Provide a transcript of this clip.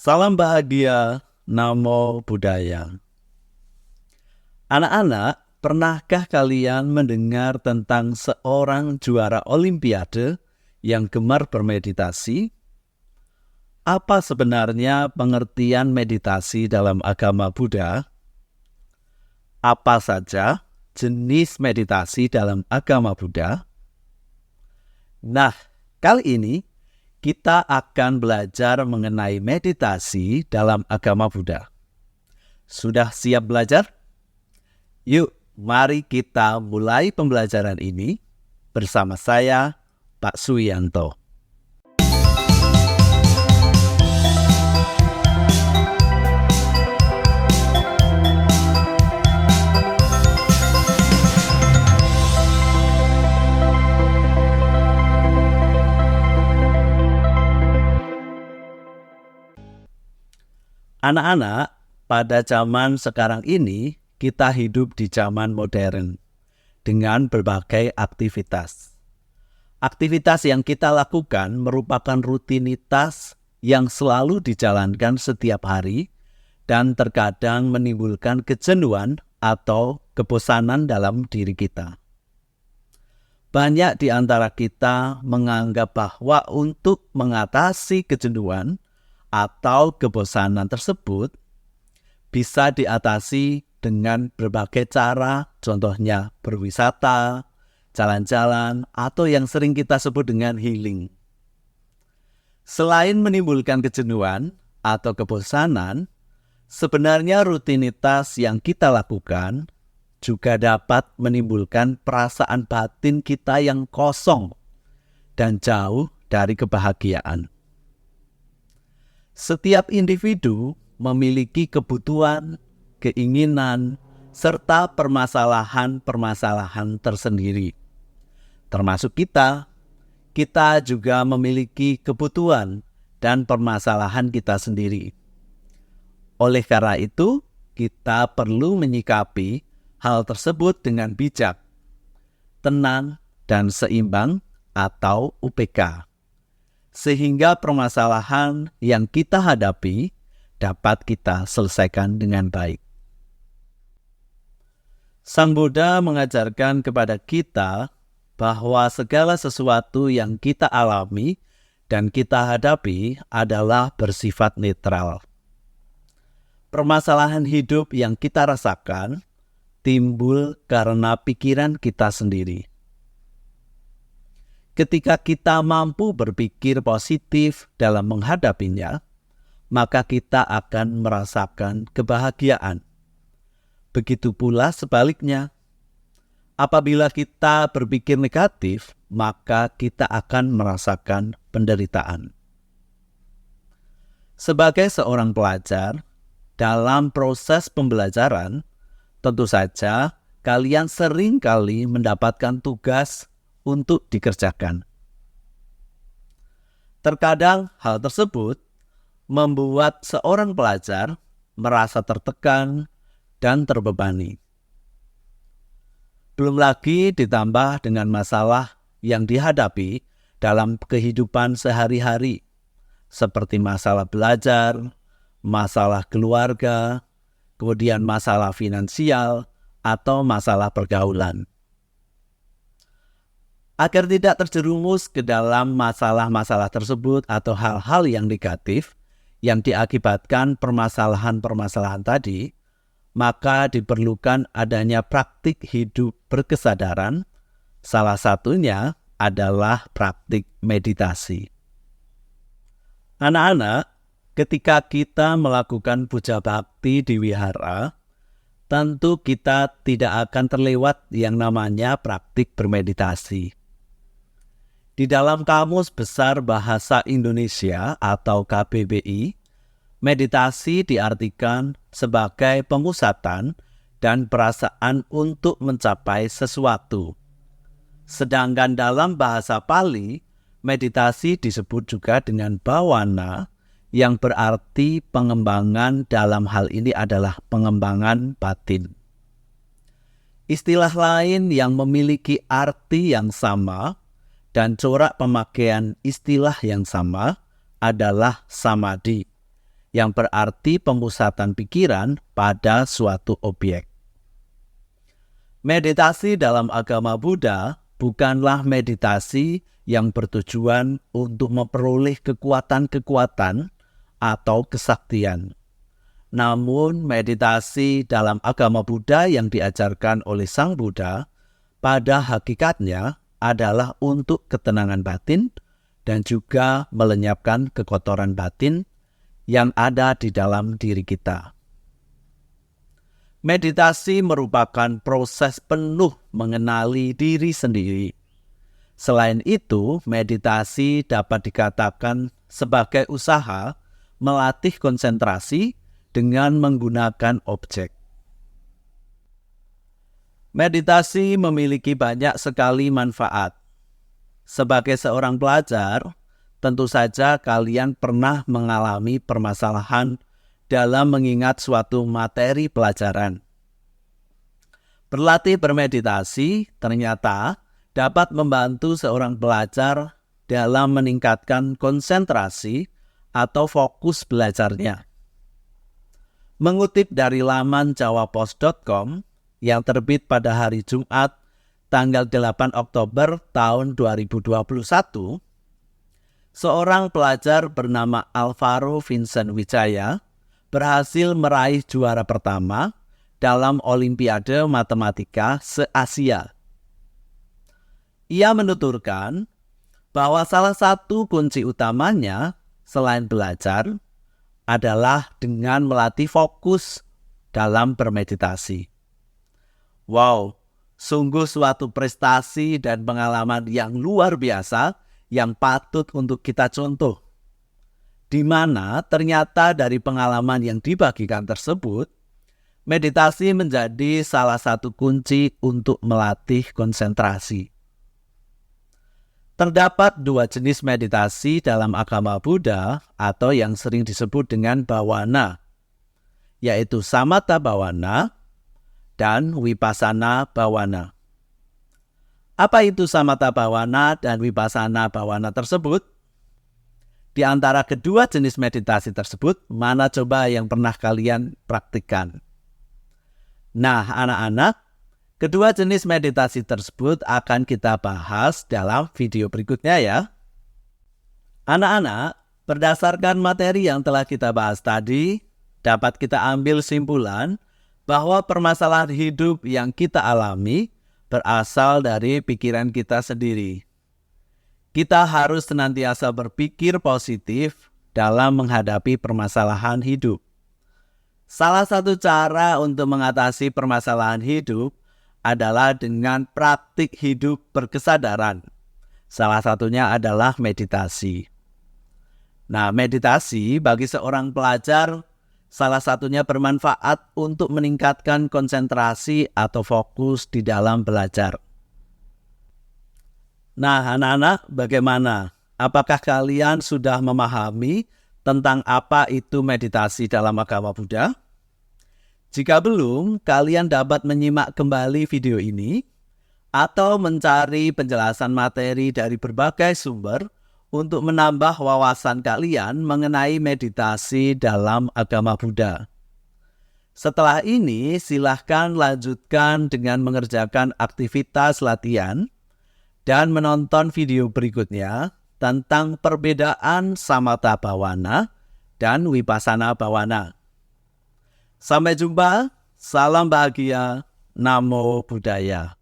Salam bahagia, Namo Buddhaya. Anak-anak, pernahkah kalian mendengar tentang seorang juara olimpiade yang gemar bermeditasi? Apa sebenarnya pengertian meditasi dalam agama Buddha? Apa saja jenis meditasi dalam agama Buddha? Nah, kali ini kita akan belajar mengenai meditasi dalam agama Buddha. Sudah siap belajar? Yuk, mari kita mulai pembelajaran ini bersama saya, Pak Suyanto. Anak-anak, pada zaman sekarang ini, kita hidup di zaman modern dengan berbagai aktivitas. Aktivitas yang kita lakukan merupakan rutinitas yang selalu dijalankan setiap hari dan terkadang menimbulkan kejenuhan atau kebosanan dalam diri kita. Banyak di antara kita menganggap bahwa untuk mengatasi kejenuhan atau kebosanan tersebut bisa diatasi dengan berbagai cara, contohnya berwisata, jalan-jalan, atau yang sering kita sebut dengan healing. Selain menimbulkan kejenuhan atau kebosanan, sebenarnya rutinitas yang kita lakukan juga dapat menimbulkan perasaan batin kita yang kosong dan jauh dari kebahagiaan. Setiap individu memiliki kebutuhan, keinginan, serta permasalahan-permasalahan tersendiri. Termasuk kita juga memiliki kebutuhan dan permasalahan kita sendiri. Oleh karena itu, kita perlu menyikapi hal tersebut dengan bijak, tenang, dan seimbang atau UPK. Sehingga permasalahan yang kita hadapi dapat kita selesaikan dengan baik. Sang Buddha mengajarkan kepada kita bahwa segala sesuatu yang kita alami dan kita hadapi adalah bersifat netral. Permasalahan hidup yang kita rasakan timbul karena pikiran kita sendiri. Ketika kita mampu berpikir positif dalam menghadapinya, maka kita akan merasakan kebahagiaan. Begitu pula sebaliknya, apabila kita berpikir negatif, maka kita akan merasakan penderitaan. Sebagai seorang pelajar, dalam proses pembelajaran, tentu saja kalian sering kali mendapatkan tugas untuk dikerjakan. Terkadang hal tersebut membuat seorang pelajar merasa tertekan dan terbebani. Belum lagi ditambah dengan masalah yang dihadapi dalam kehidupan sehari-hari, seperti masalah belajar, masalah keluarga, kemudian masalah finansial, atau masalah pergaulan. Agar tidak terjerumus ke dalam masalah-masalah tersebut atau hal-hal yang negatif yang diakibatkan permasalahan-permasalahan tadi, maka diperlukan adanya praktik hidup berkesadaran. Salah satunya adalah praktik meditasi. Anak-anak, ketika kita melakukan puja bakti di wihara, tentu kita tidak akan terlewat yang namanya praktik bermeditasi. Di dalam Kamus Besar Bahasa Indonesia atau KBBI, meditasi diartikan sebagai pemusatan dan perasaan untuk mencapai sesuatu. Sedangkan dalam bahasa Pali, meditasi disebut juga dengan bhawana, yang berarti pengembangan. Dalam hal ini adalah pengembangan batin. Istilah lain yang memiliki arti yang sama dan corak pemakaian istilah yang sama adalah samadhi, yang berarti pemusatan pikiran pada suatu objek. Meditasi dalam agama Buddha bukanlah meditasi yang bertujuan untuk memperoleh kekuatan-kekuatan atau kesaktian. Namun, meditasi dalam agama Buddha yang diajarkan oleh Sang Buddha pada hakikatnya adalah untuk ketenangan batin dan juga melenyapkan kekotoran batin yang ada di dalam diri kita. Meditasi merupakan proses penuh mengenali diri sendiri. Selain itu, meditasi dapat dikatakan sebagai usaha melatih konsentrasi dengan menggunakan objek. Meditasi memiliki banyak sekali manfaat. Sebagai seorang pelajar, tentu saja kalian pernah mengalami permasalahan dalam mengingat suatu materi pelajaran. Berlatih bermeditasi ternyata dapat membantu seorang pelajar dalam meningkatkan konsentrasi atau fokus belajarnya. Mengutip dari laman jawapos.com yang terbit pada hari Jumat tanggal 8 Oktober tahun 2021, seorang pelajar bernama Alvaro Vincent Wijaya berhasil meraih juara pertama dalam Olimpiade Matematika se-Asia. Ia menuturkan bahwa salah satu kunci utamanya selain belajar adalah dengan melatih fokus dalam bermeditasi. Wow, sungguh suatu prestasi dan pengalaman yang luar biasa yang patut untuk kita contoh. Di mana ternyata dari pengalaman yang dibagikan tersebut, meditasi menjadi salah satu kunci untuk melatih konsentrasi. Terdapat dua jenis meditasi dalam agama Buddha atau yang sering disebut dengan bawana, yaitu samatha bawana dan vipassana bawana. Apa itu samatha bawana dan vipassana bawana tersebut? Di antara kedua jenis meditasi tersebut, mana coba yang pernah kalian praktikkan? Nah, anak-anak, kedua jenis meditasi tersebut akan kita bahas dalam video berikutnya ya. Anak-anak, berdasarkan materi yang telah kita bahas tadi, dapat kita ambil simpulan bahwa permasalahan hidup yang kita alami berasal dari pikiran kita sendiri. Kita harus senantiasa berpikir positif dalam menghadapi permasalahan hidup. Salah satu cara untuk mengatasi permasalahan hidup adalah dengan praktik hidup berkesadaran. Salah satunya adalah meditasi. Nah, meditasi bagi seorang pelajar salah satunya bermanfaat untuk meningkatkan konsentrasi atau fokus di dalam belajar. Nah, anak-anak, bagaimana? Apakah kalian sudah memahami tentang apa itu meditasi dalam agama Buddha? Jika belum, kalian dapat menyimak kembali video ini atau mencari penjelasan materi dari berbagai sumber untuk menambah wawasan kalian mengenai meditasi dalam agama Buddha. Setelah ini, silahkan lanjutkan dengan mengerjakan aktivitas latihan dan menonton video berikutnya tentang perbedaan samatha bawana dan vipassana bawana. Sampai jumpa, salam bahagia, Namo Buddhaya.